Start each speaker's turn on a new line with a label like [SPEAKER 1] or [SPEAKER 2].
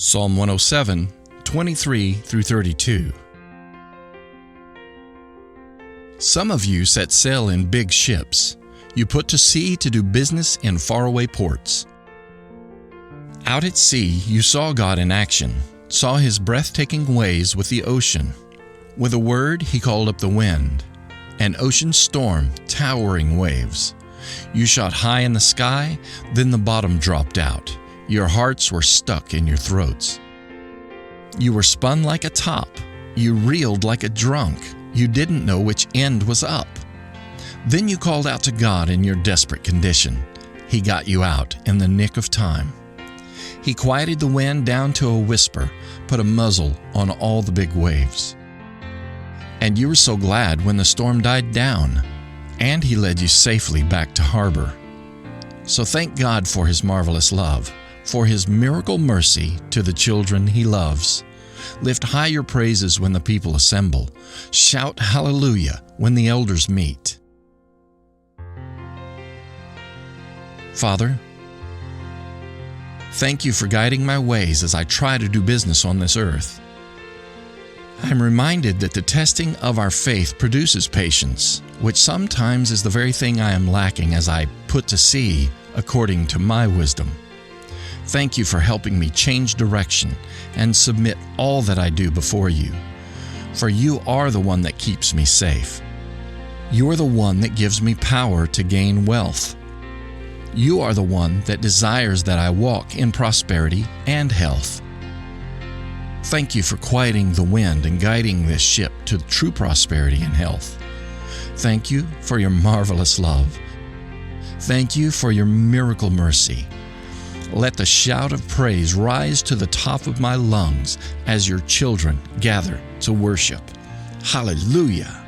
[SPEAKER 1] Psalm 107, 23 through 32. Some of you set sail in big ships. You put to sea to do business in faraway ports. Out at sea, you saw God in action, saw His breathtaking ways with the ocean. With a word, He called up the wind, an ocean storm, towering waves. You shot high in the sky, then the bottom dropped out. Your hearts were stuck in your throats. You were spun like a top. You reeled like a drunk. You didn't know which end was up. Then you called out to God in your desperate condition. He got you out in the nick of time. He quieted the wind down to a whisper, put a muzzle on all the big waves. And you were so glad when the storm died down, and He led you safely back to harbor. So thank God for His marvelous love, for His miracle mercy to the children He loves. Lift high your praises when the people assemble. Shout hallelujah when the elders meet. Father, thank You for guiding my ways as I try to do business on this earth. I am reminded that the testing of our faith produces patience, which sometimes is the very thing I am lacking as I put to sea according to my wisdom. Thank You for helping me change direction and submit all that I do before You. For You are the one that keeps me safe. You are the one that gives me power to gain wealth. You are the one that desires that I walk in prosperity and health. Thank You for quieting the wind and guiding this ship to true prosperity and health. Thank You for Your marvelous love. Thank You for Your miracle mercy. Let the shout of praise rise to the top of my lungs as Your children gather to worship. Hallelujah!